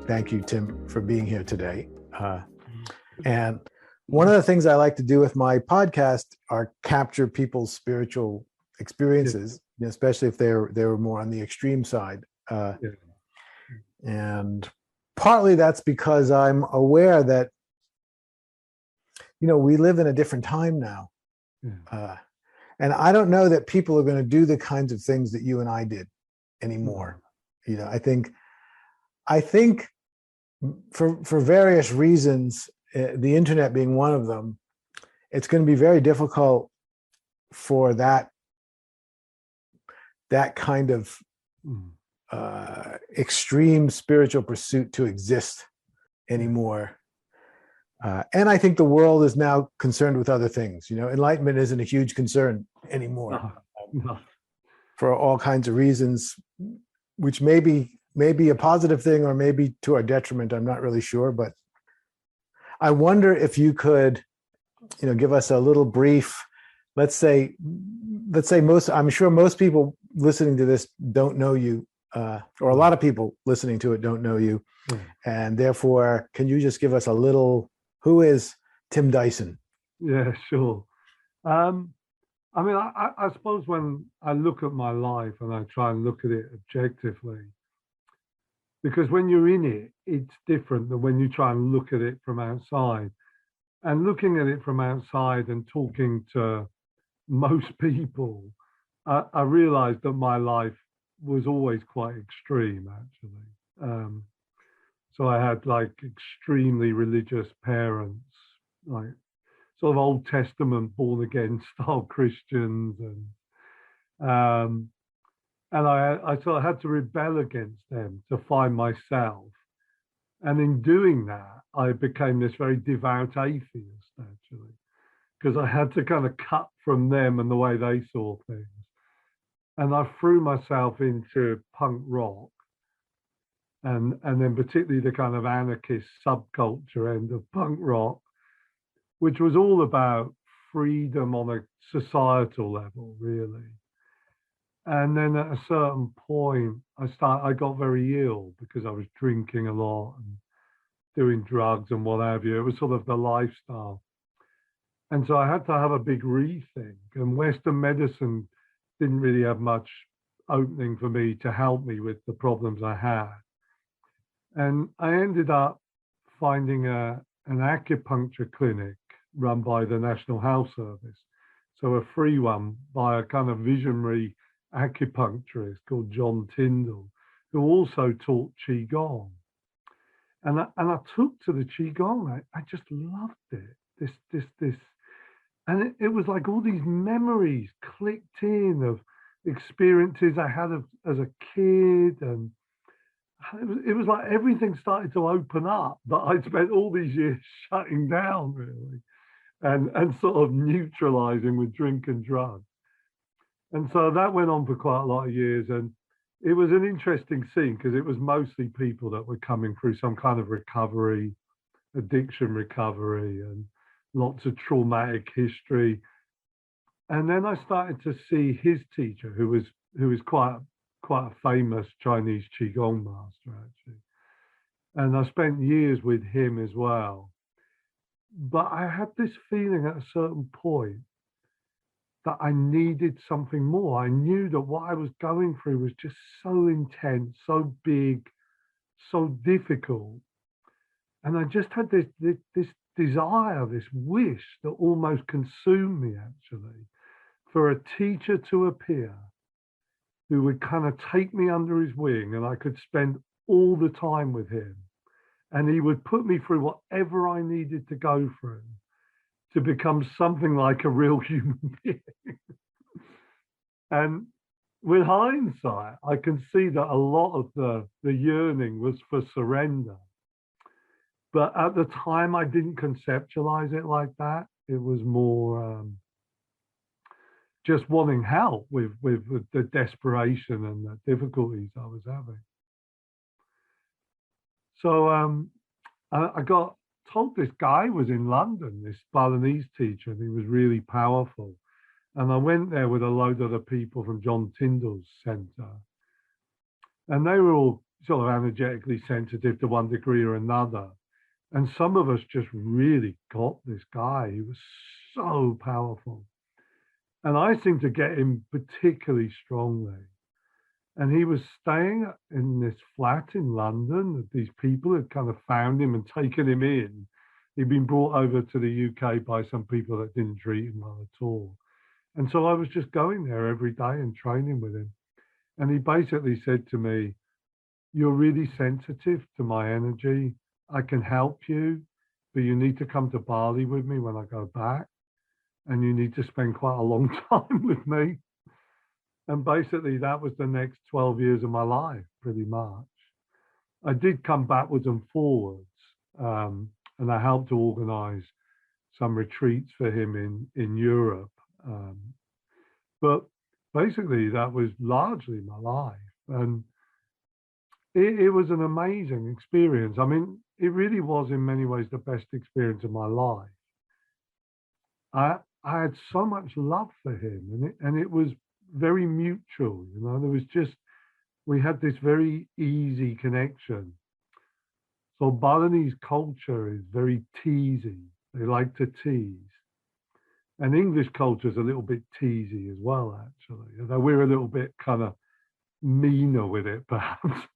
thank you, Tim, for being here today. And one of the things I like to do with my podcast are capture people's spiritual experiences, especially if they were more on the extreme side. And partly that's because I'm aware that, we live in a different time now. And I don't know that people are going to do the kinds of things that you and I did anymore. I think for various reasons, the internet being one of them, it's going to be very difficult for that kind of extreme spiritual pursuit to exist anymore. And I think the world is now concerned with other things. Enlightenment isn't a huge concern anymore. No. For all kinds of reasons, which may be a positive thing or maybe to our detriment. I'm not really sure, but I wonder if you could, give us a little brief. Let's say I'm sure most people listening to this don't know you, or a lot of people listening to it don't know you, and therefore, can you just give us a little? Who is Tim Dyson? Yeah, sure. I suppose when I look at my life and I try and look at it objectively, because when you're in it, it's different than when you try and look at it from outside. And looking at it from outside and talking to most people, I realized that my life was always quite extreme, actually. So I had extremely religious parents, like sort of Old Testament born again style Christians, and I sort of had to rebel against them to find myself. And in doing that, I became this very devout atheist, actually, because I had to kind of cut from them and the way they saw things. And I threw myself into punk rock, and then particularly the kind of anarchist subculture end of punk rock, which was all about freedom on a societal level, really. And then at a certain point, I got very ill because I was drinking a lot and doing drugs and what have you. It was sort of the lifestyle. And so I had to have a big rethink. And Western medicine didn't really have much opening for me to help me with the problems I had. And I ended up finding an acupuncture clinic run by the National Health Service. So a free one by a kind of visionary acupuncturist called John Tyndall, who also taught Qigong. And I took to the Qigong. I just loved it. This. And it was like all these memories clicked in of experiences I had as a kid. And it was like everything started to open up that I'd spent all these years shutting down, really, and sort of neutralizing with drink and drugs. And so that went on for quite a lot of years. And it was an interesting scene because it was mostly people that were coming through some kind of recovery, addiction recovery, and lots of traumatic history. And then I started to see his teacher, who was quite a famous Chinese Qigong master, actually. And I spent years with him as well. But I had this feeling at a certain point that I needed something more. I knew that what I was going through was just so intense, so big, so difficult. And I just had this desire, this wish that almost consumed me, actually, for a teacher to appear who would kind of take me under his wing and I could spend all the time with him. And he would put me through whatever I needed to go through to become something like a real human being. And with hindsight, I can see that a lot of the yearning was for surrender. But at the time, I didn't conceptualize it like that. It was more just wanting help with the desperation and the difficulties I was having. So I got told this guy was in London, this Balinese teacher, and he was really powerful. And I went there with a load of the people from John Tyndall's center. And they were all sort of energetically sensitive to one degree or another. And some of us just really got this guy. He was so powerful. And I seemed to get him particularly strongly. And he was staying in this flat in London that these people had kind of found him and taken him in. He'd been brought over to the UK by some people that didn't treat him well at all. And so I was just going there every day and training with him. And he basically said to me, "You're really sensitive to my energy. I can help you, but you need to come to Bali with me when I go back. And you need to spend quite a long time with me." And basically, that was the next 12 years of my life, pretty much. I did come backwards and forwards, and I helped to organize some retreats for him in Europe. But basically, that was largely my life. And it was an amazing experience. I mean, it really was in many ways the best experience of my life. I had so much love for him, and it was very mutual. You know, there was just, we had this very easy connection. So Balinese culture is very teasy. They like to tease. And English culture is a little bit teasy as well, actually. Although we're a little bit kind of meaner with it, perhaps.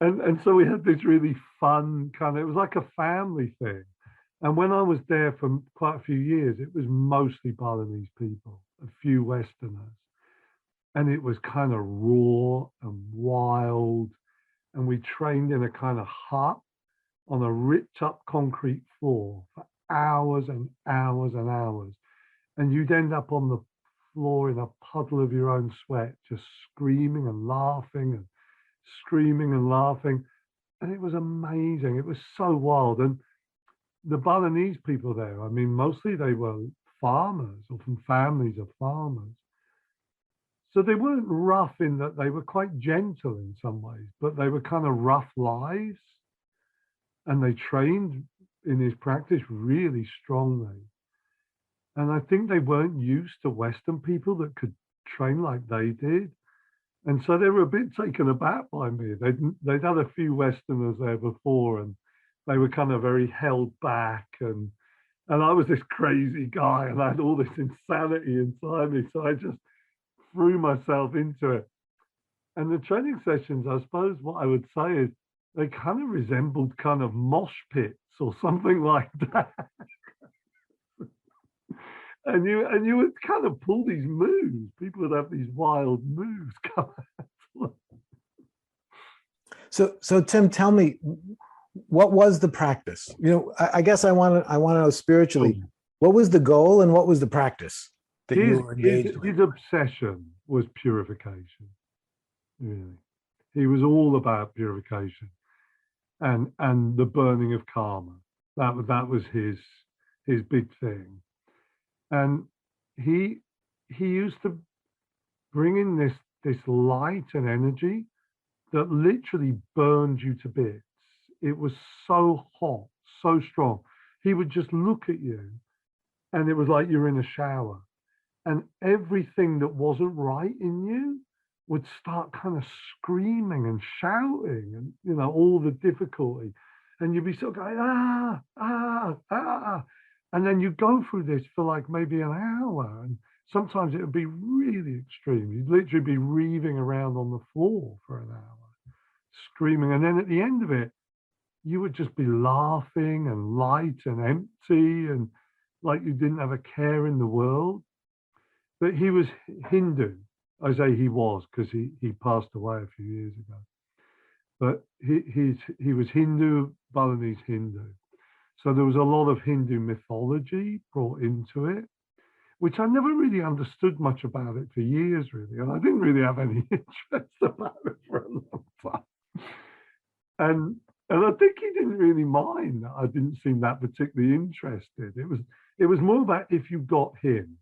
and so we had this really fun kind of, it was like a family thing. And when I was there for quite a few years, it was mostly Balinese people, a few Westerners. And it was kind of raw and wild. And we trained in a kind of hut on a ripped up concrete floor for hours and hours and hours. And you'd end up on the floor in a puddle of your own sweat, just screaming and laughing and screaming and laughing. And it was amazing. It was so wild. And the Balinese people there, I mean, mostly they were farmers or from families of farmers. So they weren't rough in that they were quite gentle in some ways, but they were kind of rough lives. And they trained in his practice really strongly. And I think they weren't used to Western people that could train like they did. And so they were a bit taken aback by me. They'd had a few Westerners there before, and they were kind of very held back. And I was this crazy guy, and I had all this insanity inside me. So I just threw myself into it. And the training sessions, I suppose what I would say is they kind of resembled kind of mosh pits or something like that. And you would kind of pull these moves. People would have these wild moves come out. So Tim, tell me, what was the practice? You know, I guess I want to know spiritually, what was the goal and what was the practice that you were engaged with? His obsession was purification. Really, he was all about purification and the burning of karma. That was his big thing. And he used to bring in this light and energy that literally burned you to bits. It was so hot, so strong. He would just look at you and it was like you're in a shower. And everything that wasn't right in you would start kind of screaming and shouting and, you know, all the difficulty. And you'd be sort of going, ah, ah, ah. And then you go through this for like maybe an hour. And sometimes it would be really extreme. You'd literally be reaving around on the floor for an hour, screaming. And then at the end of it, you would just be laughing and light and empty and like you didn't have a care in the world. But he was Hindu. I say he was because he passed away a few years ago. But he was Hindu, Balinese Hindu. So there was a lot of Hindu mythology brought into it, which I never really understood much about it for years, really. And I didn't really have any interest about it for a long time. And I think he didn't really mind that I didn't seem that particularly interested. It was more about if you got him.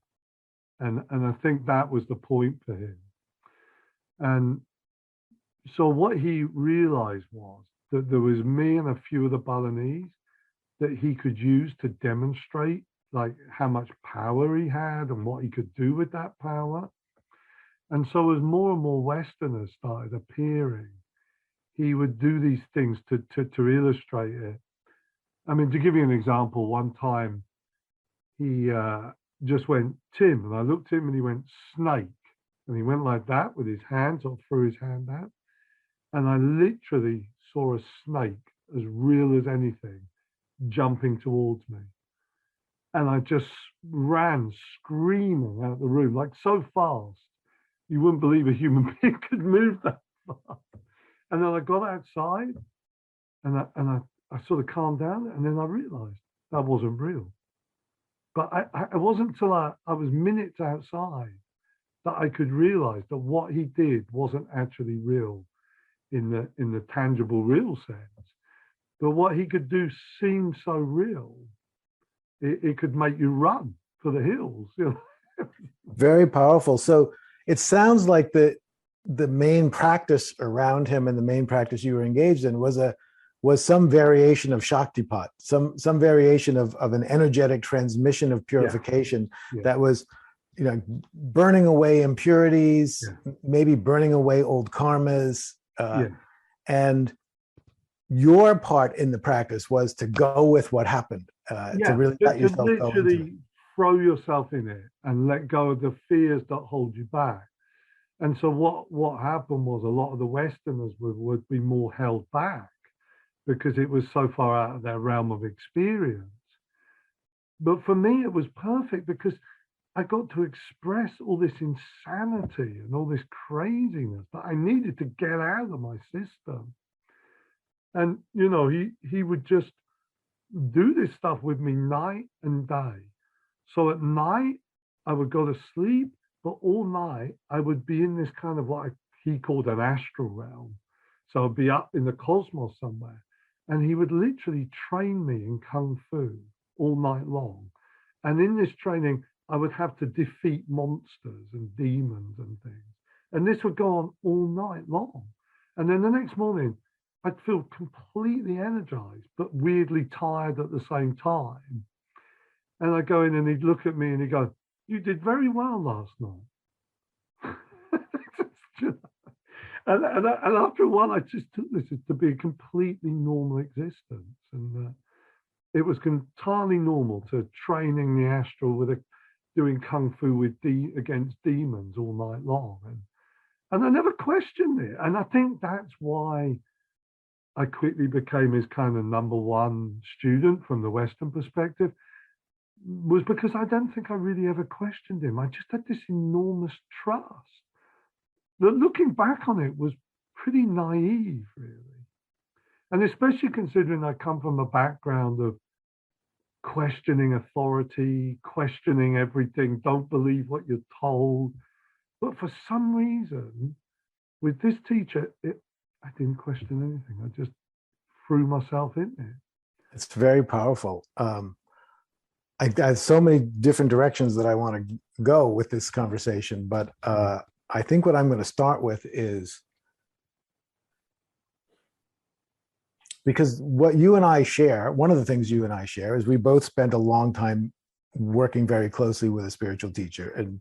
And I think that was the point for him. And so what he realized was that there was me and a few of the Balinese that he could use to demonstrate like how much power he had and what he could do with that power. And so as more and more Westerners started appearing, he would do these things to illustrate it. I mean, to give you an example, one time he just went, Tim, and I looked at him and he went, snake. And he went like that with his hands, or threw his hand out. And I literally saw a snake as real as anything jumping towards me. And I just ran screaming out the room, like so fast. You wouldn't believe a human being could move that fast. And then I got outside and I sort of calmed down, and then I realized that wasn't real. But it wasn't until I was minutes outside that I could realize that what he did wasn't actually real in the tangible, real sense. But what he could do seemed so real. It could make you run for the hills. You know? Very powerful. So it sounds like the main practice around him and the main practice you were engaged in was some variation of Shaktipat, some variation of an energetic transmission of purification that was, burning away impurities, maybe burning away old karmas. And your part in the practice was to go with what happened, to really let yourself go into it. Throw yourself in it and let go of the fears that hold you back. And so what happened was a lot of the Westerners would be more held back because it was so far out of their realm of experience. But for me, it was perfect because I got to express all this insanity and all this craziness that I needed to get out of my system. And, he would just do this stuff with me night and day. So at night, I would go to sleep, but all night, I would be in this kind of what he called an astral realm. So I'd be up in the cosmos somewhere. And he would literally train me in Kung Fu all night long. And in this training, I would have to defeat monsters and demons and things. And this would go on all night long. And then the next morning, I'd feel completely energized, but weirdly tired at the same time. And I'd go in and he'd look at me and he'd go, "You did very well last night." and after a while, I just took this to be a completely normal existence. And it was entirely normal to training the astral doing Kung Fu against demons all night long. And I never questioned it. And I think that's why I quickly became his kind of number one student from the Western perspective, was because I don't think I really ever questioned him. I just had this enormous trust that, looking back on it, was pretty naive, really. And especially considering I come from a background of questioning authority, questioning everything, don't believe what you're told. But for some reason, with this teacher, I didn't question anything. I just threw myself in it. It's very powerful. I have so many different directions that I want to go with this conversation, but I think what I'm going to start with is, because what you and I share, one of the things you and I share is we both spent a long time working very closely with a spiritual teacher, and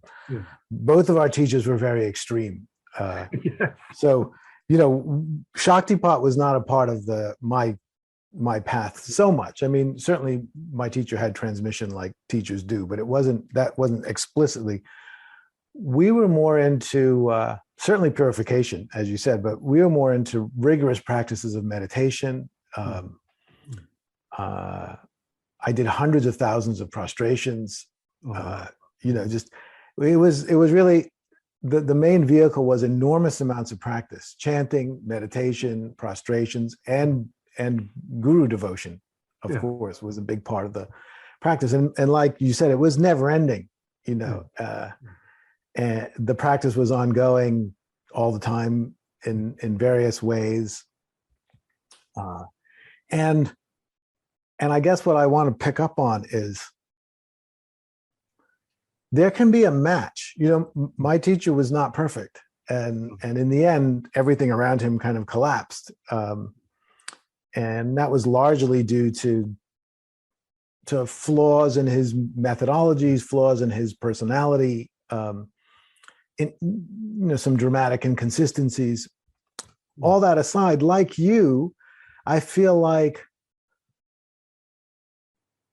both of our teachers were very extreme. So, Shaktipat was not a part of my path so much. I mean, certainly my teacher had transmission like teachers do, but that wasn't explicitly. We were more into certainly purification, as you said, but we were more into rigorous practices of meditation. I did hundreds of thousands of prostrations. It was really the main vehicle was enormous amounts of practice, chanting, meditation, prostrations, and guru devotion, of course, was a big part of the practice. And like you said, it was never ending, and the practice was ongoing all the time in various ways. And I guess what I want to pick up on is there can be a match. My teacher was not perfect. And in the end, everything around him kind of collapsed. And that was largely due to flaws in his methodologies, flaws in his personality. some dramatic inconsistencies. All that aside, like you, I feel like,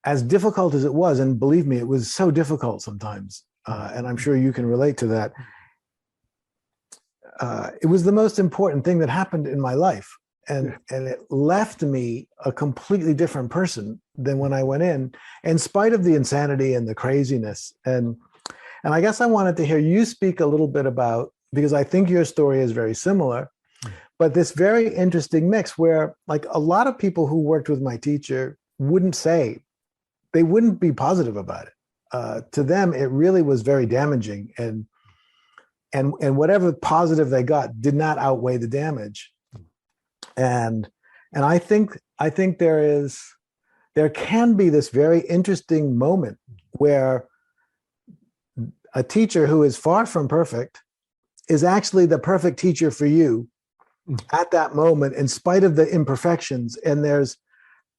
as difficult as it was, and believe me, it was so difficult sometimes, and I'm sure you can relate to that, it was the most important thing that happened in my life. And it left me a completely different person than when I went in spite of the insanity and the craziness. And I guess I wanted to hear you speak a little bit about, because I think your story is very similar, but this very interesting mix where, like, a lot of people who worked with my teacher they wouldn't be positive about it. To them, it really was very damaging, and whatever positive they got did not outweigh the damage. And I think there can be this very interesting moment where a teacher who is far from perfect is actually the perfect teacher for you at that moment, in spite of the imperfections. And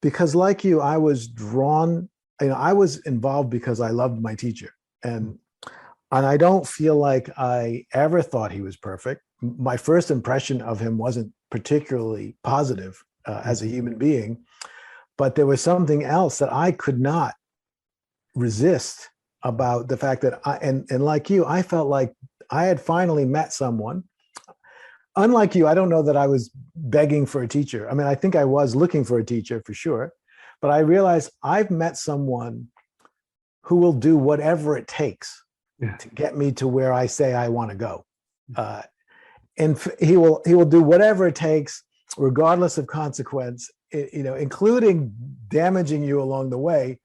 because like you, I was drawn, I was involved because I loved my teacher. And I don't feel like I ever thought he was perfect. My first impression of him wasn't particularly positive as a human being, but there was something else that I could not resist about the fact that and like you, I felt like I had finally met someone. Unlike you, I don't know that I was begging for a teacher. I mean, I think I was looking for a teacher for sure, but I realized I've met someone who will do whatever it takes to get me to where I say I want to go. And he will do whatever it takes, regardless of consequence, including damaging you along the way,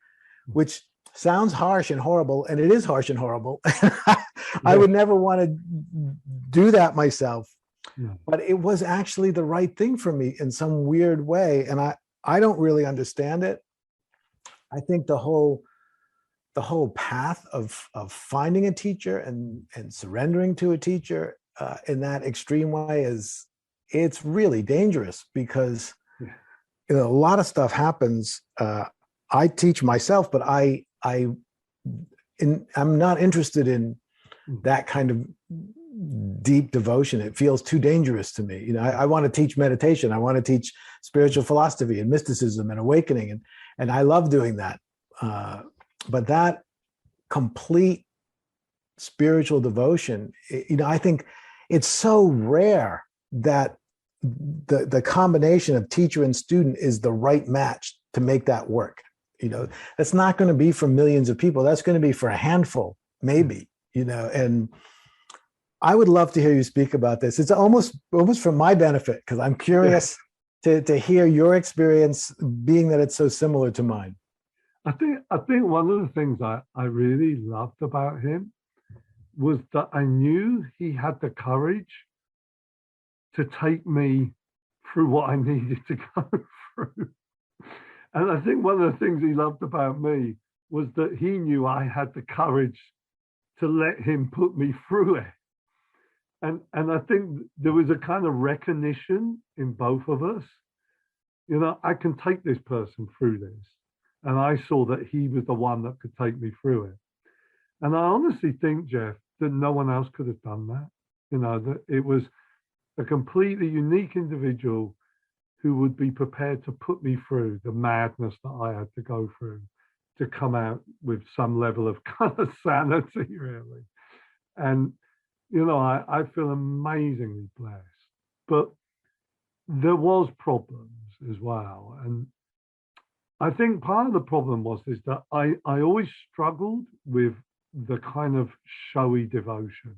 which sounds harsh and horrible, and it is harsh and horrible. I would never want to do that myself. But it was actually the right thing for me in some weird way. And I don't really understand it. I think the whole path of finding a teacher and surrendering to a teacher in that extreme way it's really dangerous, because a lot of stuff happens. I teach myself, but I'm not interested in that kind of deep devotion. It feels too dangerous to me. I want to teach meditation. I want to teach spiritual philosophy and mysticism and awakening, and I love doing that. But that complete spiritual devotion, I think it's so rare that the combination of teacher and student is the right match to make that work. That's not going to be for millions of people. That's going to be for a handful, maybe. And I would love to hear you speak about this. It's almost for my benefit, because I'm curious to hear your experience, being that it's so similar to mine. I think one of the things I really loved about him was that I knew he had the courage to take me through what I needed to go through. And I think one of the things he loved about me was that he knew I had the courage to let him put me through it. And I think there was a kind of recognition in both of us. I can take this person through this. And I saw that he was the one that could take me through it. And I honestly think, Jeff, that no one else could have done that. That it was a completely unique individual who would be prepared to put me through the madness that I had to go through to come out with some level of kind of sanity, really. And, I feel amazingly blessed. But there was problems as well. And I think part of the problem was that I always struggled with the kind of showy devotion.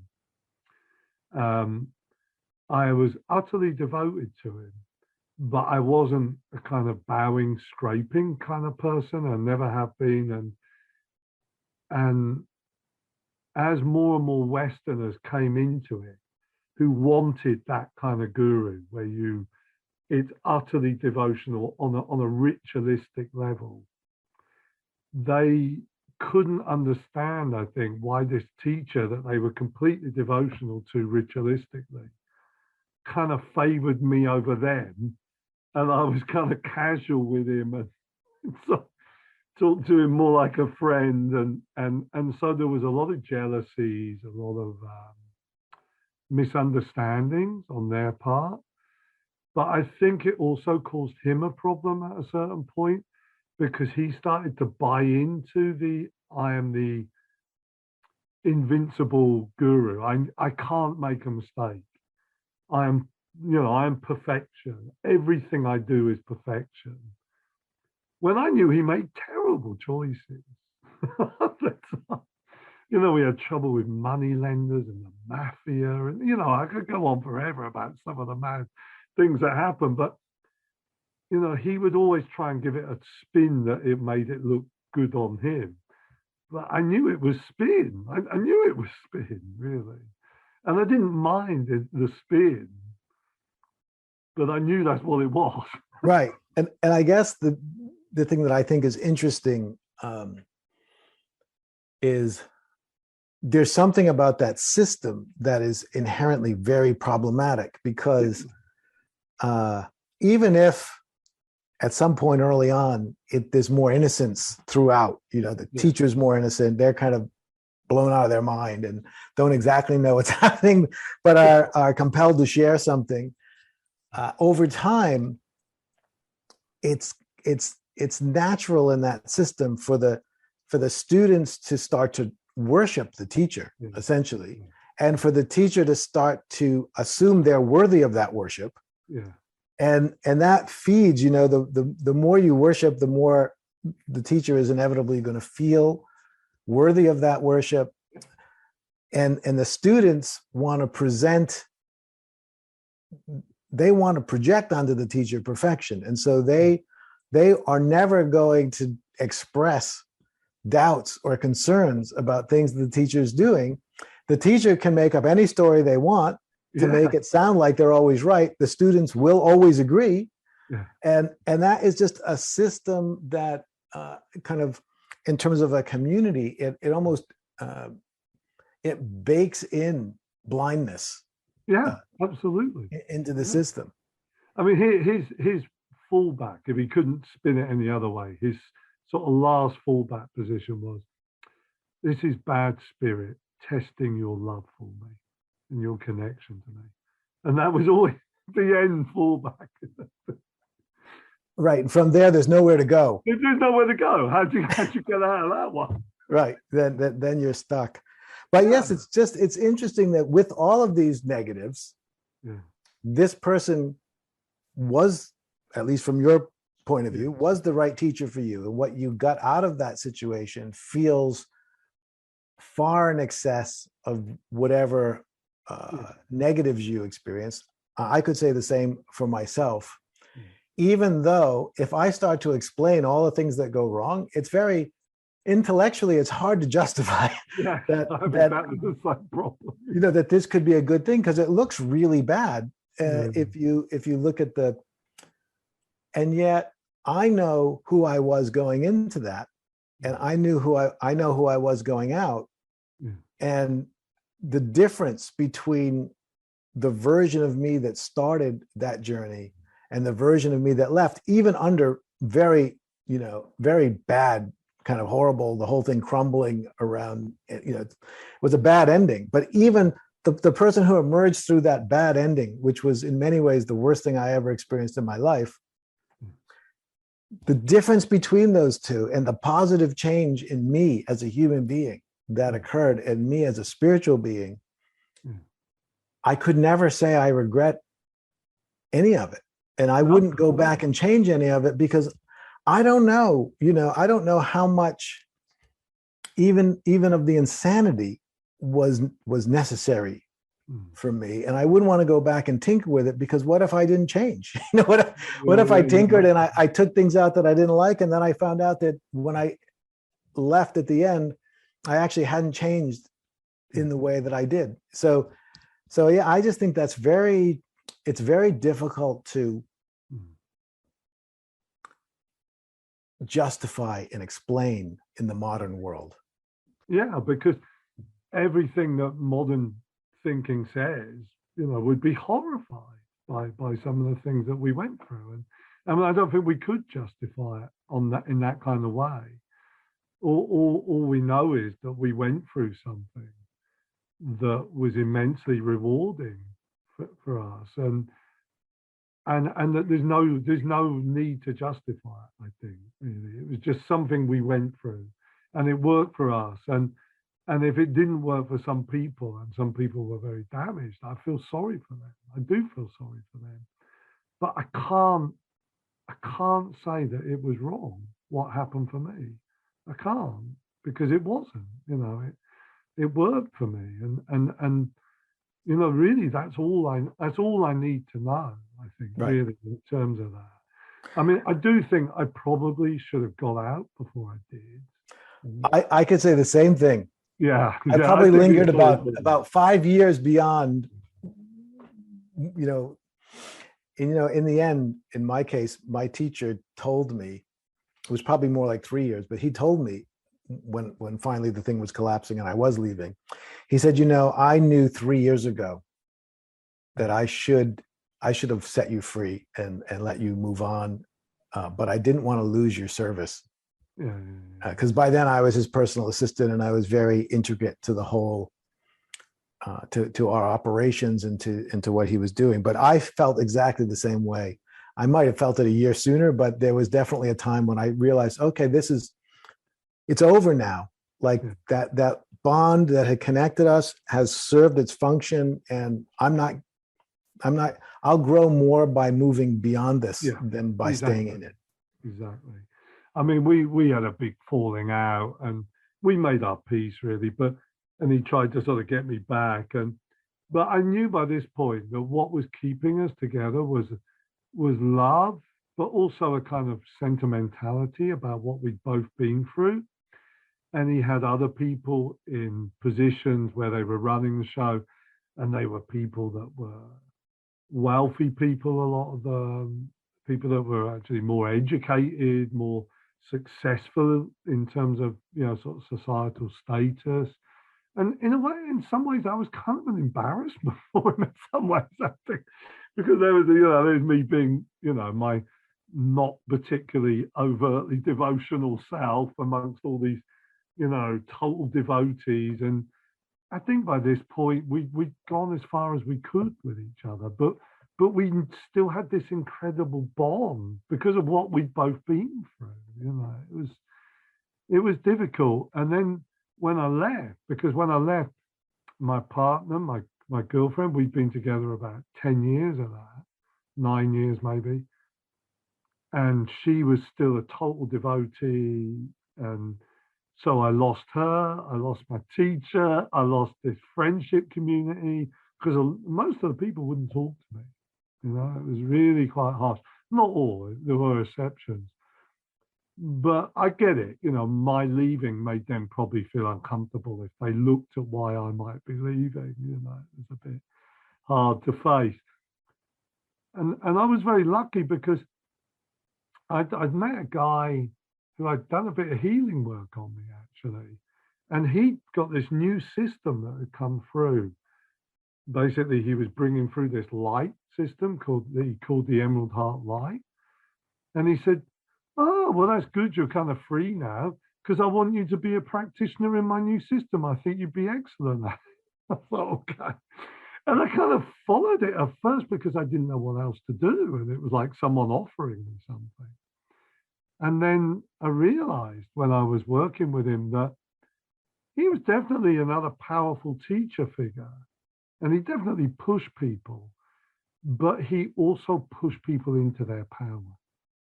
I was utterly devoted to him, but I wasn't a kind of bowing, scraping kind of person. I never have been. And as more and more Westerners came into it, who wanted that kind of guru, where it's utterly devotional on a ritualistic level, they couldn't understand, I think, why this teacher that they were completely devotional to ritualistically kind of favored me over them, and I was kind of casual with him and so talked to him more like a friend, and so there was a lot of jealousies, a lot of misunderstandings on their part. But I think it also caused him a problem at a certain point, because he started to buy into the I am the invincible guru. I can't make a mistake. I am, I am perfection. Everything I do is perfection. When I knew he made terrible choices. We had trouble with money lenders and the mafia, and I could go on forever about some of the mad things that happened, but he would always try and give it a spin that it made it look good on him. But I knew it was spin. I knew it was spin, really. And I didn't mind the spin, but I knew that's what it was. Right. And I guess the thing that I think is interesting is there's something about that system that is inherently very problematic, because even if at some point early on, there's more innocence throughout, the teacher's more innocent, they're kind of blown out of their mind and don't exactly know what's happening, but are compelled to share something. Over time, it's natural in that system for the students to start to worship the teacher, essentially, and for the teacher to start to assume they're worthy of that worship. And that feeds, the more you worship, the more the teacher is inevitably going to feel worthy of that worship. And the students want to project onto the teacher perfection. And so they are never going to express doubts or concerns about things the teacher is doing. The teacher can make up any story they want to make it sound like they're always right. The students will always agree. And that is just a system that kind of, in terms of a community, it almost it bakes in blindness. Absolutely. Into the system. I mean, his fallback, if he couldn't spin it any other way, his sort of last fallback position was, this is bad spirit testing your love for me and your connection to me. And that was always the end fallback. Right. And from there, there's nowhere to go. There's nowhere to go. How'd you get out of that one? Right. Then you're stuck. But yes, it's interesting that with all of these negatives, this person was, at least from your point of view, was the right teacher for you. And what you got out of that situation feels far in excess of whatever negatives you experienced. I could say the same for myself, even though if I start to explain all the things that go wrong, it's very intellectually, it's hard to justify that this could be a good thing, because it looks really bad if you look at and yet I know who I was going into that, and I know who I was going out. And the difference between the version of me that started that journey and the version of me that left, even under very bad, kind of horrible, the whole thing crumbling around, it was a bad ending. But even the person who emerged through that bad ending, which was in many ways the worst thing I ever experienced in my life, the difference between those two and the positive change in me as a human being that occurred, and me as a spiritual being, I could never say I regret any of it. And I wouldn't go back and change any of it, because I don't know, I don't know how much even of the insanity was necessary for me. And I wouldn't want to go back and tinker with it, because what if I didn't change? What if I tinkered and I took things out that I didn't like, and then I found out that when I left at the end, I actually hadn't changed in the way that I did. So yeah, I just think it's very difficult to justify and explain in the modern world. Yeah, because everything that modern thinking says, would be horrified by some of the things that we went through. And I mean, I don't think we could justify it in that kind of way. All we know is that we went through something that was immensely rewarding for us, and that there's no need to justify it. I think really it was just something we went through, and it worked for us. And if it didn't work for some people, and some people were very damaged, I feel sorry for them. I do feel sorry for them, but I can't say that it was wrong what happened for me. I can't, because it wasn't. It worked for me, and really that's all I need to know. I think Right. really in terms of that. I mean, I do think I probably should have got out before I did. I could say the same thing. Yeah, I yeah, I probably think lingered it's all about 5 years beyond, you know, in the end, in my case, my teacher told me, it was probably more like 3 years, but he told me when finally the thing was collapsing and I was leaving, he said, I knew 3 years ago that I should have set you free and let you move on. But I didn't want to lose your service. yeah. Because by then I was his personal assistant and I was very intricate to the whole, to our operations and to what he was doing. But I felt exactly the same way. I might have felt it a year sooner, but there was definitely a time when I realized, okay, it's over now. Like that bond that had connected us has served its function, and I'll grow more by moving beyond this than by staying in it. Exactly. I mean, we had a big falling out, and we made our peace really, and he tried to sort of get me back, but I knew by this point that what was keeping us together was love, but also a kind of sentimentality about what we'd both been through. And he had other people in positions where they were running the show, and they were people that were wealthy people, a lot of them, people that were actually more educated, more successful in terms of, sort of societal status. And in a way, in some ways, I was kind of an embarrassment for him in some ways, I think, because there's me being, my not particularly overtly devotional self amongst all these, total devotees. And I think by this point we'd gone as far as we could with each other, but we still had this incredible bond because of what we'd both been through. It was difficult. And then when I left, my partner, my girlfriend, we'd been together about 10 years of that, 9 years maybe, and she was still a total devotee. And so I lost her, I lost my teacher, I lost this friendship community, because most of the people wouldn't talk to me. It was really quite harsh. Not all, there were exceptions. But I get it. My leaving made them probably feel uncomfortable if they looked at why I might be leaving. It was a bit hard to face. And I was very lucky because I'd met a guy who I'd done a bit of healing work on me, actually. And he got this new system that had come through. Basically, he was bringing through this light system called the Emerald Heart Light. And he said, "Oh, well, that's good. You're kind of free now, because I want you to be a practitioner in my new system. I think you'd be excellent." I thought, okay. And I kind of followed it at first because I didn't know what else to do. And it was like someone offering me something. And then I realized when I was working with him that he was definitely another powerful teacher figure. And he definitely pushed people, but he also pushed people into their power.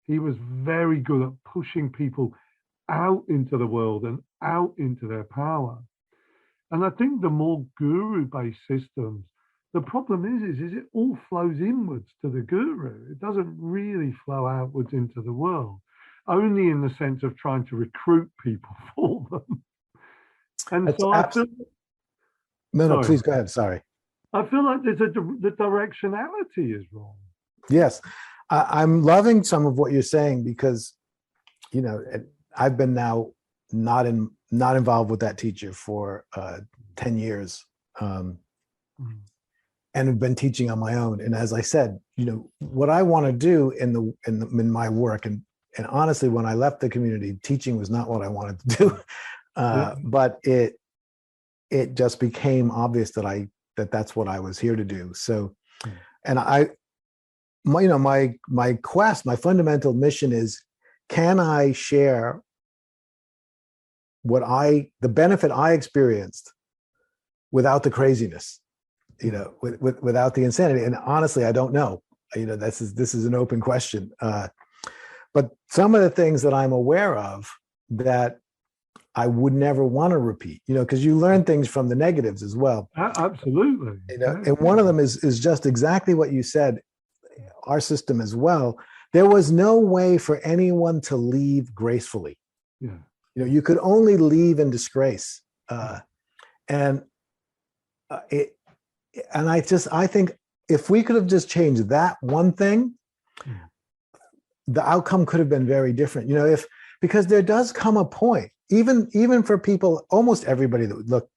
He was very good at pushing people out into the world and out into their power. And I think the more guru-based systems, the problem is it all flows inwards to the guru. It doesn't really flow outwards into the world, only in the sense of trying to recruit people for them. And That's so I feel... No, please go ahead. Sorry. I feel like the directionality is wrong. Yes. I'm loving some of what you're saying because, I've been now not involved with that teacher for 10 years and have been teaching on my own. And as I said, what I want to do in my work, and honestly, when I left the community, teaching was not what I wanted to do. But it just became obvious that that's what I was here to do. So, and my quest, my fundamental mission is, can I share the benefit I experienced without the craziness, without the insanity? And honestly, I don't know. This is an open question. But some of the things that I'm aware of that I would never want to repeat, because you learn things from the negatives as well. Absolutely. And one of them is just exactly what you said, our system as well. There was no way for anyone to leave gracefully. Yeah. You could only leave in disgrace. And I think if we could have just changed that one thing, the outcome could have been very different. Because there does come a point, even for people, almost everybody that would look,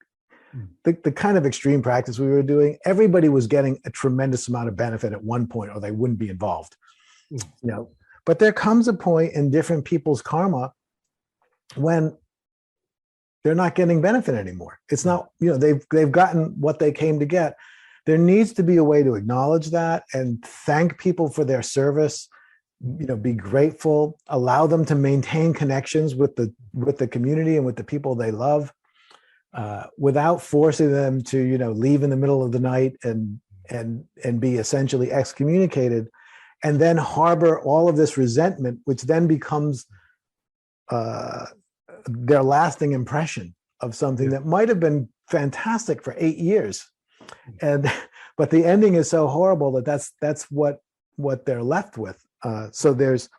the kind of extreme practice we were doing, everybody was getting a tremendous amount of benefit at one point, or they wouldn't be involved. But there comes a point in different people's karma when they're not getting benefit anymore. It's not, they've gotten what they came to get. There needs to be a way to acknowledge that and thank people for their service. Be grateful, allow them to maintain connections with the community and with the people they love, without forcing them to, leave in the middle of the night and be essentially excommunicated, and then harbor all of this resentment, which then becomes their lasting impression of something that might have been fantastic for 8 years, but the ending is so horrible that's what they're left with. So there's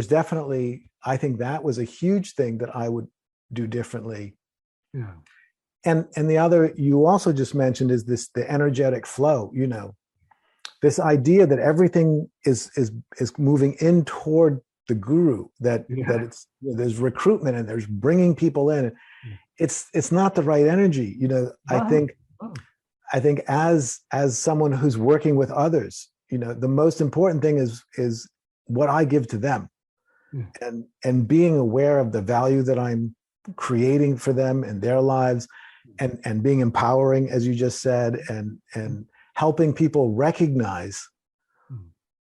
definitely, I think that was a huge thing that I would do differently. Yeah. And the other you also just mentioned is the energetic flow. This idea that everything is moving in toward the guru, that it's, there's recruitment and there's bringing people in. It's not the right energy. I think as someone who's working with others, the most important thing is what I give to them, and being aware of the value that I'm creating for them in their lives, and being empowering, as you just said, and helping people recognize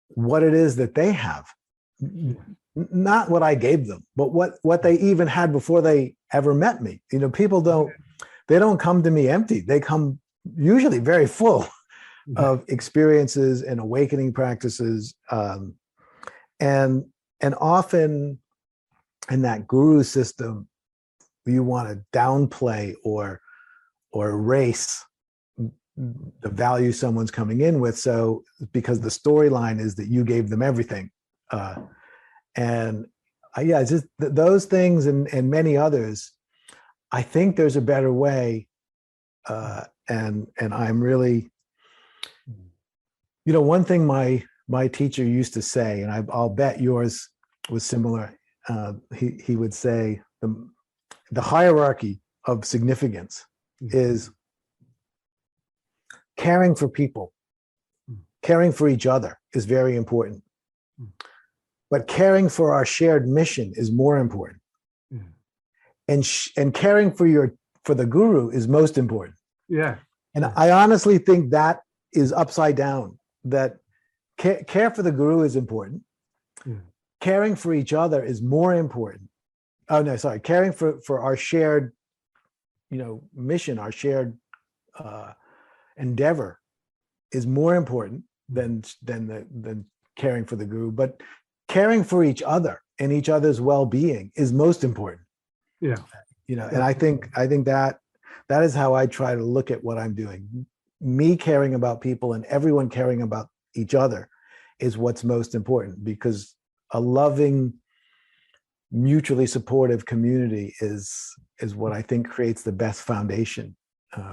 what it is that they have, not what I gave them, but what they even had before they ever met me. People don't come to me empty. They come usually very full of experiences and awakening practices, and often in that guru system, you want to downplay or erase the value someone's coming in with. So because the storyline is that you gave them everything, just those things and many others. I think there's a better way, and I'm really, one thing my teacher used to say, and I'll bet yours was similar. He would say the hierarchy of significance is caring for people, caring for each other is very important, but caring for our shared mission is more important, and caring for the guru is most important. And I honestly think that is upside down. That care for the guru is important. Caring for each other is more important. Oh no, sorry. Caring for our shared, mission, our shared endeavor is more important than caring for the guru. But caring for each other and each other's well-being is most important. And I think that is how I try to look at what I'm doing. Me caring about people and everyone caring about each other is what's most important, because a loving, mutually supportive community is what I think creates the best foundation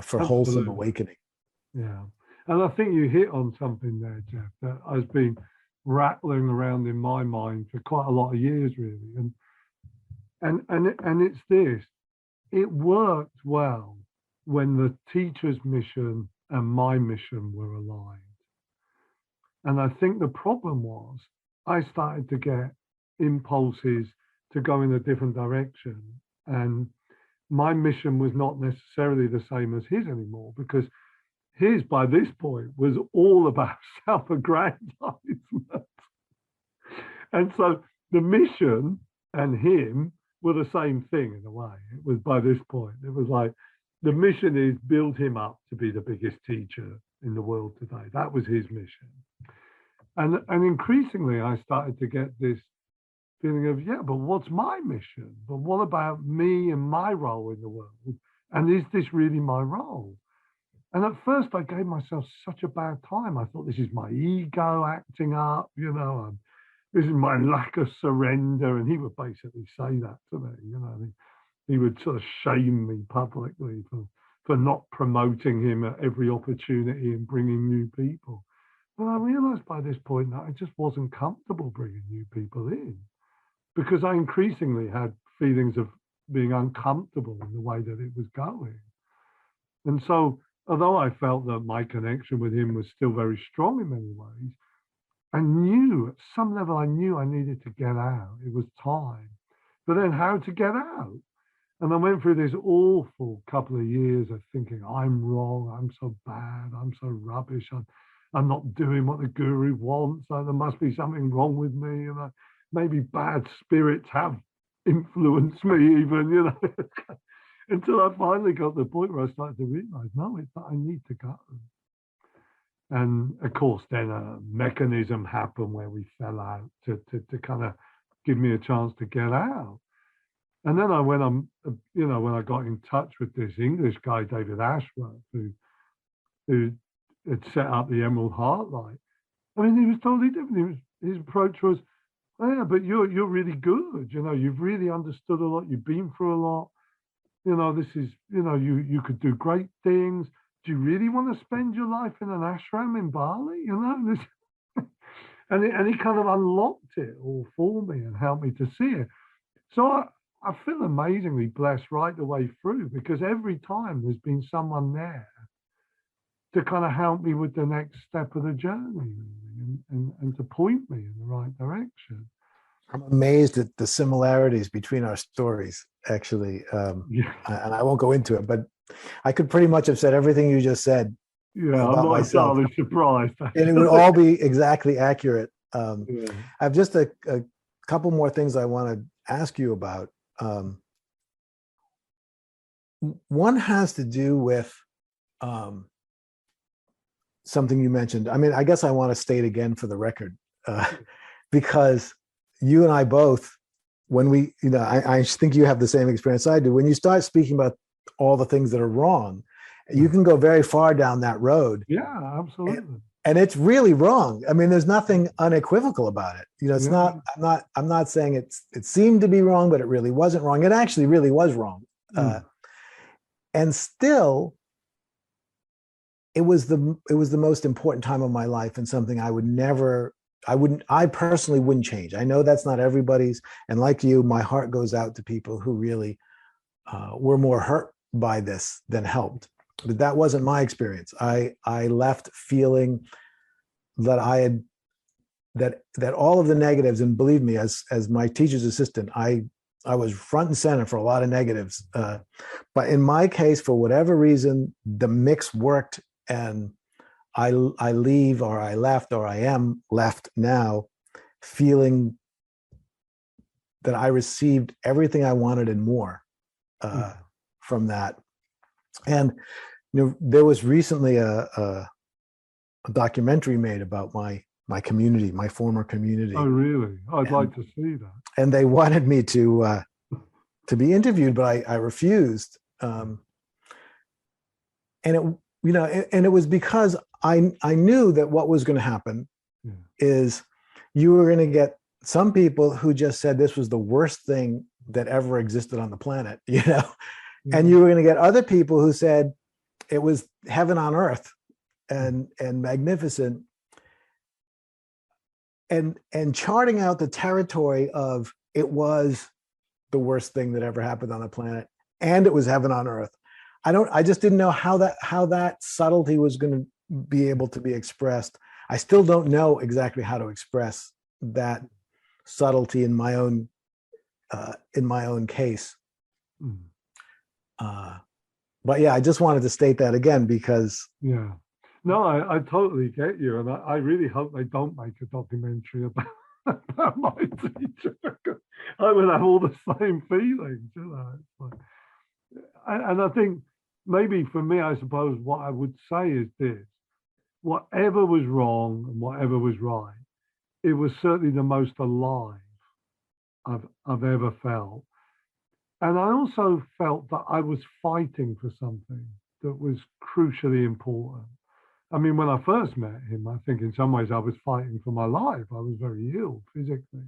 for wholesome awakening. And I think you hit on something there, Jeff, that has been rattling around in my mind for quite a lot of years, really. And it's this: it worked well when the teacher's mission and my mission were aligned. And I think the problem was I started to get impulses to go in a different direction. And my mission was not necessarily the same as his anymore, because his, by this point, was all about self-aggrandizement. And so the mission and him were the same thing in a way. It was, by this point, it was like, the mission is build him up to be the biggest teacher in the world today. That was his mission. And increasingly, I started to get this feeling of, yeah, but what's my mission? But what about me and my role in the world? And is this really my role? And at first, I gave myself such a bad time. I thought, this is my ego acting up, you know, this is my lack of surrender. And he would basically say that to me, you know. He would sort of shame me publicly for not promoting him at every opportunity and bringing new people. But I realized by this point that I just wasn't comfortable bringing new people in, because I increasingly had feelings of being uncomfortable in the way that it was going. And so, although I felt that my connection with him was still very strong in many ways, I knew, at some level, I knew I needed to get out. It was time. But then how to get out? And I went through this awful couple of years of thinking, I'm wrong, I'm so bad, I'm so rubbish, I'm not doing what the guru wants, there must be something wrong with me, and maybe bad spirits have influenced me even, you know, until I finally got to the point where I started to realize, no, it's that I need to go. And of course, then a mechanism happened where we fell out to kind of give me a chance to get out. And then when I got in touch with this English guy, David Ashworth, who had set up the Emerald Heart Light, I mean, he was totally different. His approach was, oh, yeah, but you're really good. You know, you've really understood a lot. You've been through a lot. You know, this is, you know, you could do great things. Do you really want to spend your life in an ashram in Bali? You know, this, and he kind of unlocked it all for me and helped me to see it. So I feel amazingly blessed right the way through, because every time there's been someone there to kind of help me with the next step of the journey, and to point me in the right direction. I'm amazed at the similarities between our stories, actually. Yeah. And I won't go into it, but I could pretty much have said everything you just said about I'm not myself. Entirely surprised. And it would all be exactly accurate. Yeah. I have just a couple more things I want to ask you about. One has to do with something you mentioned. I mean, I guess I want to state again for the record, because you and I both, when we, you know, I think you have the same experience I do. When you start speaking about all the things that are wrong, you can go very far down that road. Yeah, absolutely. And it's really wrong. I mean, there's nothing unequivocal about it. You know, it's not. I'm not saying it seemed to be wrong, but it really wasn't wrong. It actually really was wrong. And still, it was the most important time of my life, and something I personally wouldn't change. I know that's not everybody's, and like you, my heart goes out to people who really were more hurt by this than helped. But that wasn't my experience. I left feeling that I had that all of the negatives, and believe me, as my teacher's assistant, I was front and center for a lot of negatives. But in my case, for whatever reason, the mix worked, and I leave, or I left, or I am left now, feeling that I received everything I wanted and more from that. And you know, there was recently a documentary made about my community, my former community. Oh, really? I'd like to see that. And they wanted me to be interviewed, but I refused. And it was because I knew that what was going to happen is you were going to get some people who just said this was the worst thing that ever existed on the planet, you know, and you were going to get other people who said it was heaven on earth and magnificent, and charting out the territory of it was the worst thing that ever happened on the planet, and it was heaven on earth. I just didn't know how that subtlety was going to be able to be expressed. I still don't know exactly how to express that subtlety in my own case. But yeah, I just wanted to state that again because Yeah. No, I totally get you. And I really hope they don't make a documentary about my teacher. I would have all the same feelings, you know. It's like, and I think maybe for me, I suppose what I would say is this: whatever was wrong and whatever was right, it was certainly the most alive I've ever felt. And I also felt that I was fighting for something that was crucially important. I mean, when I first met him, I think in some ways I was fighting for my life. I was very ill physically.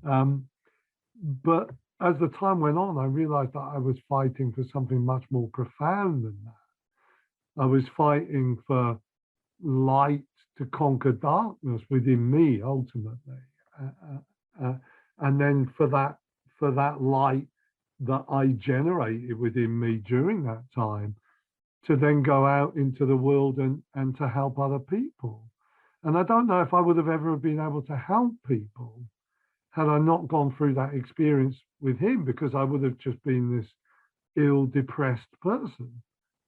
But as the time went on, I realized that I was fighting for something much more profound than that. I was fighting for light to conquer darkness within me, ultimately. And then for that light that I generated within me during that time to then go out into the world and to help other people. And I don't know if I would have ever been able to help people had I not gone through that experience with him, because I would have just been this ill, depressed person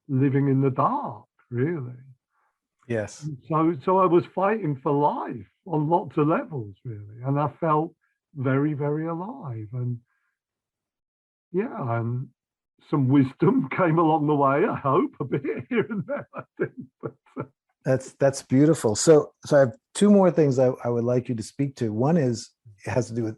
living in the dark, really. yes, So I was fighting for life on lots of levels, really. And I felt very, very alive. And yeah, and some wisdom came along the way, I hope, a bit here and there, I think. But, that's beautiful. So I have two more things I would like you to speak to. One is it has to do with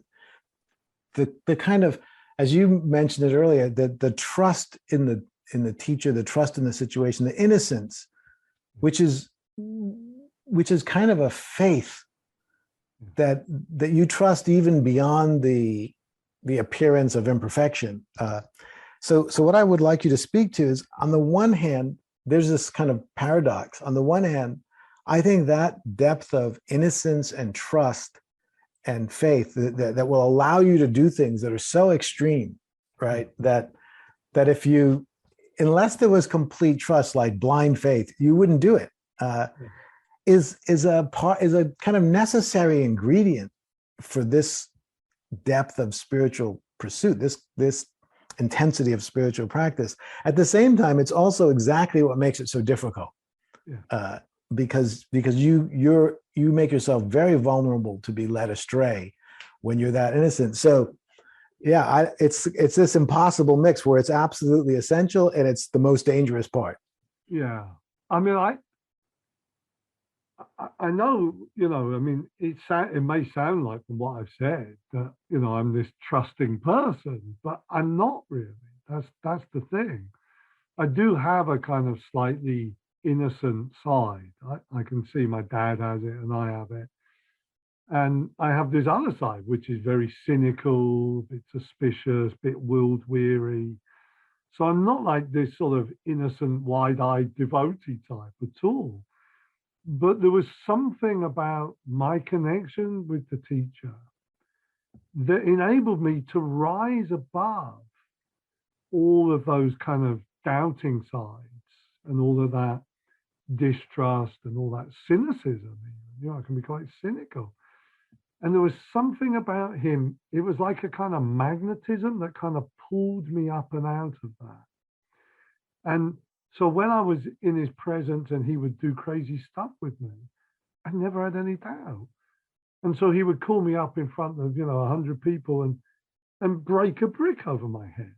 the kind of, as you mentioned it earlier, the trust in the teacher, the trust in the situation, the innocence, which is kind of a faith that you trust even beyond the appearance of imperfection. So what I would like you to speak to is, on the one hand, there's this kind of paradox. On the one hand, I think that depth of innocence and trust and faith that will allow you to do things that are so extreme, right? That if you, unless there was complete trust, like blind faith, you wouldn't do it. Is a kind of necessary ingredient for this depth of spiritual pursuit, this intensity of spiritual practice. At the same time, it's also exactly what makes it so difficult. Yeah. Because you make yourself very vulnerable to be led astray when you're that innocent. So yeah, it's this impossible mix where it's absolutely essential and it's the most dangerous part. Yeah. I mean, I know, you know, I mean, it may sound like from what I've said that, you know, I'm this trusting person, but I'm not really. That's the thing. I do have a kind of slightly innocent side. I can see my dad has it and I have it. And I have this other side, which is very cynical, a bit suspicious, a bit world weary. So I'm not like this sort of innocent, wide-eyed devotee type at all. But there was something about my connection with the teacher that enabled me to rise above all of those kind of doubting sides and all of that distrust and all that cynicism. You know, I can be quite cynical. And there was something about him, it was like a kind of magnetism that kind of pulled me up and out of that. And so when I was in his presence and he would do crazy stuff with me, I never had any doubt. And so he would call me up in front of, 100 people and break a brick over my head.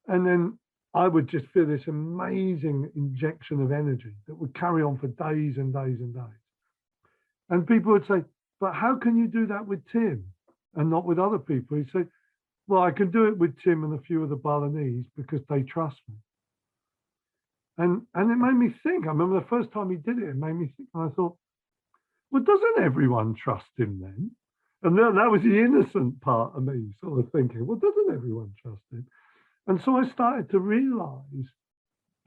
And then I would just feel this amazing injection of energy that would carry on for days and days and days. And people would say, but how can you do that with Tim and not with other people? He'd say, well, I can do it with Tim and a few of the Balinese because they trust me. And it made me think. I remember the first time he did it, it made me think. And I thought, well, doesn't everyone trust him then? And then that was the innocent part of me sort of thinking, well, doesn't everyone trust him? And so I started to realize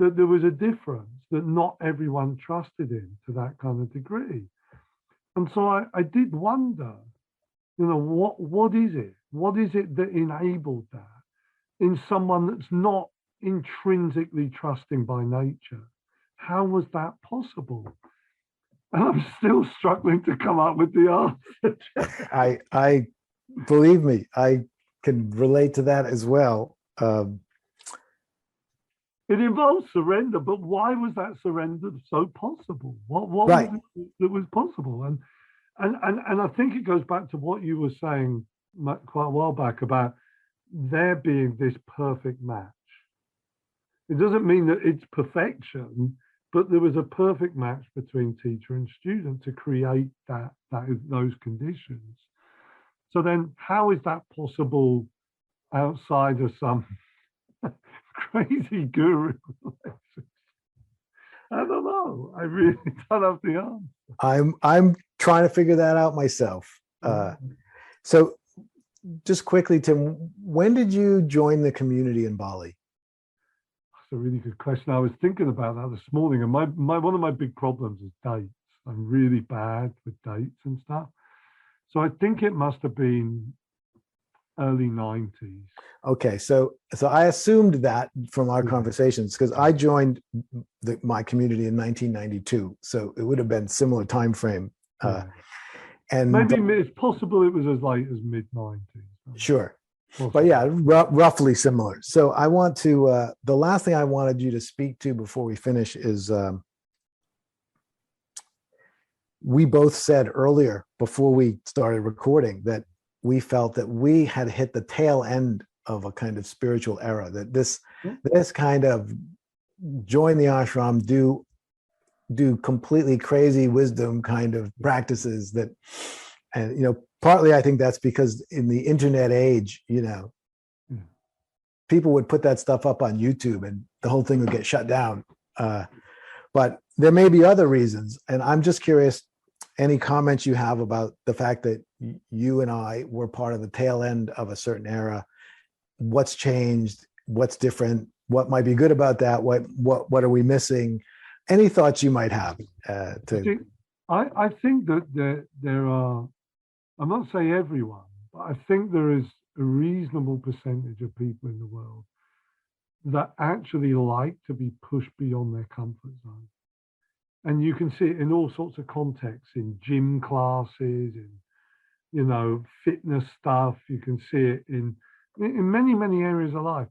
that there was a difference, that not everyone trusted him to that kind of degree. And so I did wonder, what is it? What is it that enabled that in someone that's not intrinsically trusting by nature? How was that possible? And I'm still struggling to come up with the answer. I believe me, I can relate to that as well. It involves surrender, but why was that surrender so possible? What was Right. it that was possible? And I think it goes back to what you were saying quite a while back about there being this perfect match. It doesn't mean that it's perfection, but there was a perfect match between teacher and student to create those conditions. So then, how is that possible outside of some crazy guru? I don't know. I really don't have the answer. I'm trying to figure that out myself. So just quickly, Tim, when did you join the community in Bali? That's a really good question. I was thinking about that this morning, and my one of my big problems is dates. I'm really bad with dates and stuff. So I think it must have been early 90s. Okay, so I assumed that from our conversations because I joined my community in 1992, so it would have been similar time frame. And maybe it's possible it was as late as mid 90s. Sure, but yeah, roughly similar. So I want to. The last thing I wanted you to speak to before we finish is we both said earlier before we started recording that we felt that we had hit the tail end of a kind of spiritual era, that this kind of join the ashram, do completely crazy wisdom kind of practices that, and partly I think that's because in the internet age, people would put that stuff up on YouTube and the whole thing would get shut down. But there may be other reasons, and I'm just curious, any comments you have about the fact that you and I were part of the tail end of a certain era? What's changed? What's different? What might be good about that? What are we missing? Any thoughts you might have? I think that there are, I'm not saying everyone, but I think there is a reasonable percentage of people in the world that actually like to be pushed beyond their comfort zone. And you can see it in all sorts of contexts, in gym classes, in fitness stuff. You can see it in many, many areas of life.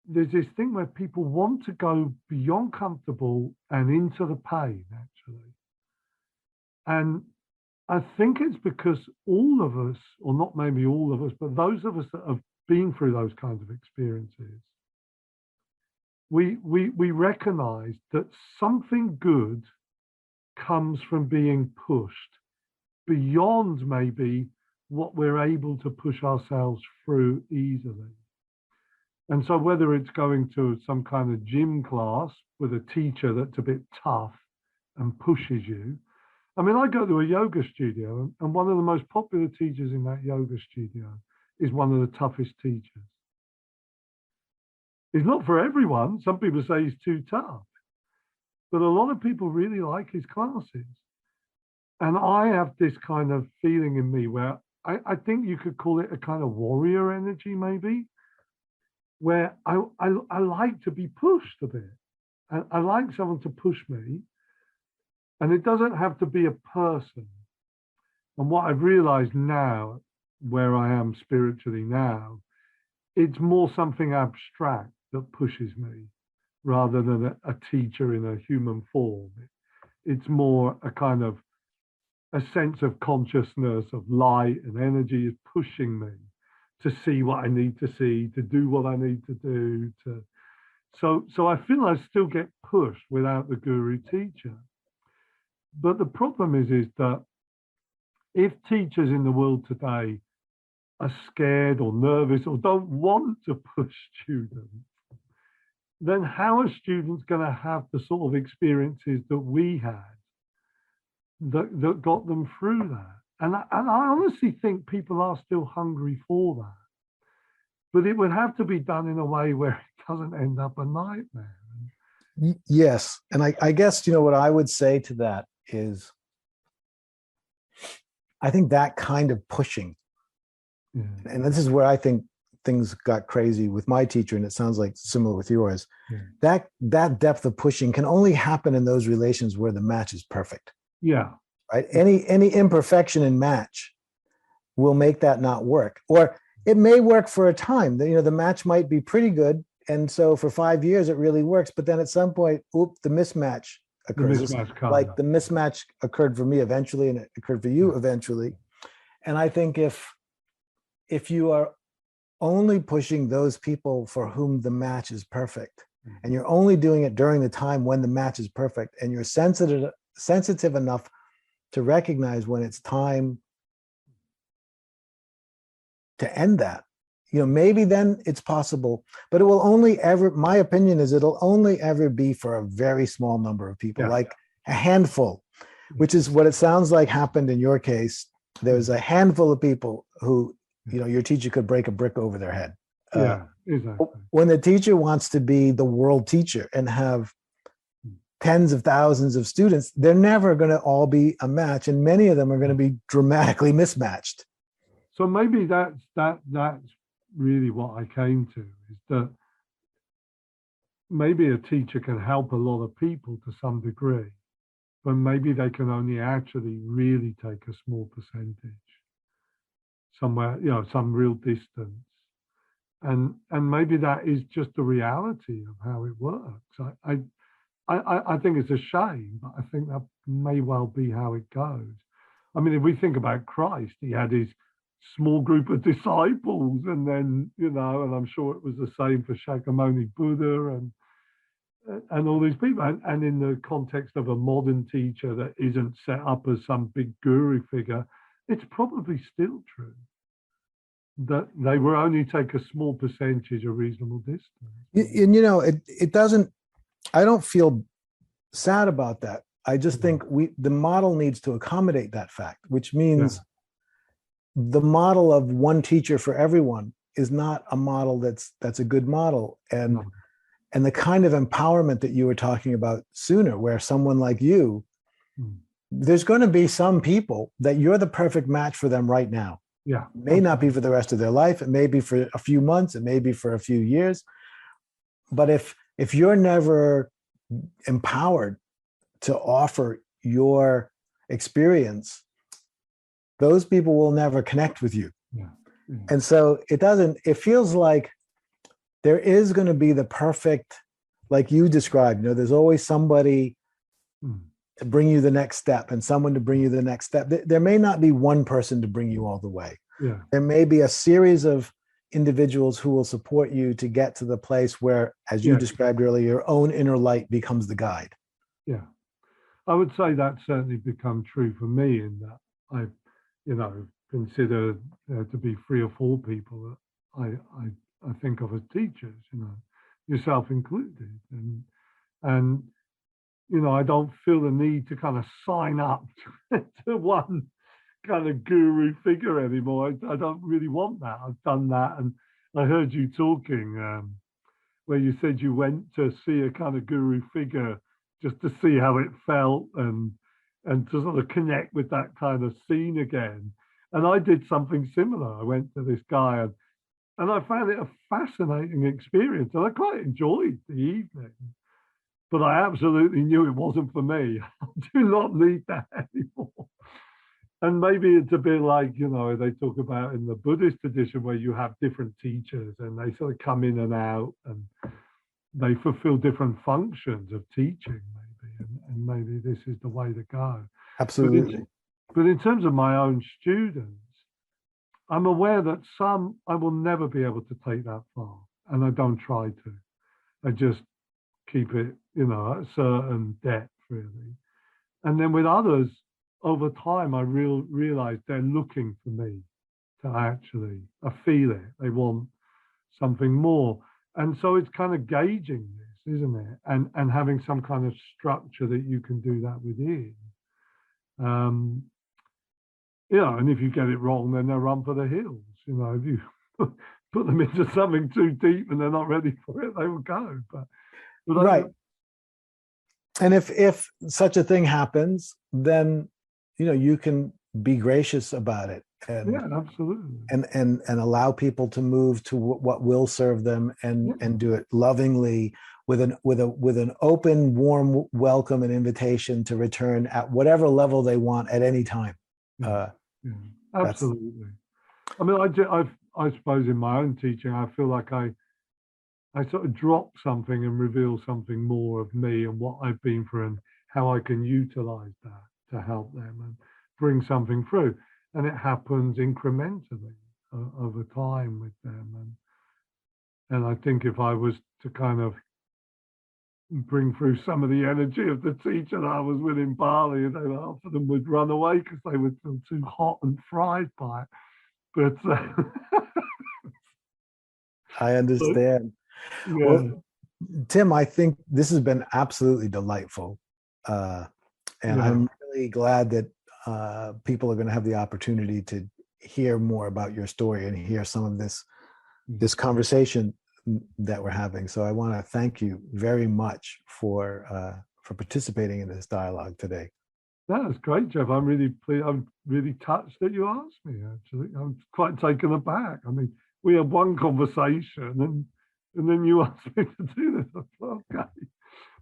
There's this thing where people want to go beyond comfortable and into the pain, actually. And I think it's because all of us, or not maybe all of us, but those of us that have been through those kinds of experiences, we recognize that something good comes from being pushed beyond maybe what we're able to push ourselves through easily. And so whether it's going to some kind of gym class with a teacher that's a bit tough and pushes you. I mean, I go to a yoga studio, and one of the most popular teachers in that yoga studio is one of the toughest teachers. He's not for everyone. Some people say he's too tough, but a lot of people really like his classes. And I have this kind of feeling in me where I think you could call it a kind of warrior energy, maybe, where I like to be pushed a bit. And I like someone to push me. And it doesn't have to be a person. And what I've realized now, where I am spiritually now, it's more something abstract that pushes me rather than a teacher in a human form. It's more a kind of a sense of consciousness, of light and energy is pushing me to see what I need to see, to do what I need to do. So I feel I still get pushed without the guru teacher. But the problem is that if teachers in the world today are scared or nervous or don't want to push students, then how are students going to have the sort of experiences that we had that got them through that? And I honestly think people are still hungry for that. But it would have to be done in a way where it doesn't end up a nightmare. Yes. And I guess, what I would say to that is, I think that kind of pushing, and this is where I think things got crazy with my teacher, and it sounds like similar with yours. That depth of pushing can only happen in those relations where the match is perfect. Yeah. Right. Any imperfection in match will make that not work, or it may work for a time. The match might be pretty good, and so for 5 years it really works, but then at some point, the mismatch The occurs. mismatch comes Like up. the mismatch occurred for me eventually, and it occurred for you eventually. And I think if you are only pushing those people for whom the match is perfect, and you're only doing it during the time when the match is perfect, and you're sensitive enough to recognize when it's time to end that, maybe then it's possible, but it will only ever, my opinion is it'll only ever be for a very small number of people, like a handful, which is what it sounds like happened in your case. There's a handful of people who, your teacher could break a brick over their head. Exactly. When the teacher wants to be the world teacher and have tens of thousands of students, they're never going to all be a match, and many of them are going to be dramatically mismatched. So maybe that's really what I came to, is that maybe a teacher can help a lot of people to some degree, but maybe they can only actually really take a small percentage somewhere, some real distance. And maybe that is just the reality of how it works. I think it's a shame, but I think that may well be how it goes. I mean, if we think about Christ, he had his small group of disciples, and then, and I'm sure it was the same for Shakyamuni Buddha and all these people. And in the context of a modern teacher that isn't set up as some big guru figure, it's probably still true that they will only take a small percentage a reasonable distance. And it doesn't, I don't feel sad about that. I just think the model needs to accommodate that fact, which means the model of one teacher for everyone is not a model that's a good model. And the kind of empowerment that you were talking about sooner, where someone like you, there's going to be some people that you're the perfect match for them right now. Yeah. It may not be for the rest of their life. It may be for a few months. It may be for a few years. But if you're never empowered to offer your experience, those people will never connect with you. Yeah. And so it feels like there is going to be the perfect, like you described, there's always somebody to bring you the next step and someone to bring you the next step. There may not be one person to bring you all the way. Yeah. There may be a series of individuals who will support you to get to the place where, as you described earlier, your own inner light becomes the guide. Yeah. I would say that's certainly become true for me, in that I, consider to be 3 or 4 people that I think of as teachers, yourself included. And I don't feel the need to kind of sign up to one kind of guru figure anymore. I don't really want that. I've done that. And I heard you talking where you said you went to see a kind of guru figure just to see how it felt and to sort of connect with that kind of scene again. And I did something similar. I went to this guy and I found it a fascinating experience, and I quite enjoyed the evening. But I absolutely knew it wasn't for me. I do not need that anymore. And maybe it's a bit like, they talk about in the Buddhist tradition, where you have different teachers and they sort of come in and out and they fulfill different functions of teaching, maybe. And maybe this is the way to go. Absolutely. But in terms of my own students, I'm aware that some I will never be able to take that far. And I don't try to. I just keep it, at a certain depth, really. And then with others, over time, I realize they're looking for me to actually, I feel it. They want something more. And so it's kind of gauging this, isn't it? And having some kind of structure that you can do that within. And if you get it wrong, then they'll run for the hills. If you put them into something too deep and they're not ready for it, they will go. But right. And if such a thing happens, then you can be gracious about it, and absolutely, and allow people to move to what will serve them, and do it lovingly, with an open, warm welcome and invitation to return at whatever level they want at any time. Absolutely. I mean, I suppose in my own teaching, I feel like I I sort of drop something and reveal something more of me and what I've been through and how I can utilize that to help them and bring something through. And it happens incrementally over time with them. And I think if I was to kind of bring through some of the energy of the teacher that I was with in Bali, and half of them would run away because they would feel too hot and fried by it. But I understand. yeah, Well, Tim, I think this has been absolutely delightful. And yeah, I'm really glad that people are going to have the opportunity to hear more about your story and hear some of this conversation that we're having. So I want to thank you very much for participating in this dialogue today. that's great, Jeff. I'm really pleased. I'm really touched that you asked me. Actually, I'm quite taken aback. I mean, we had one conversation, and then you asked me to do this. I thought, okay,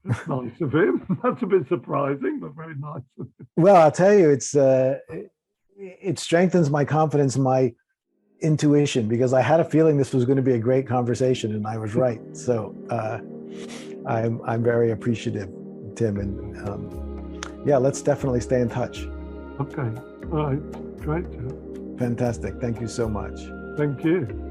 that's nice of him. That's a bit surprising, but very nice of him. Well, I'll tell you, it strengthens my confidence, my intuition, because I had a feeling this was going to be a great conversation, and I was right. So I'm very appreciative, Tim, and yeah, let's definitely stay in touch. Okay, all right, great, Jeff. Fantastic. Thank you so much. Thank you.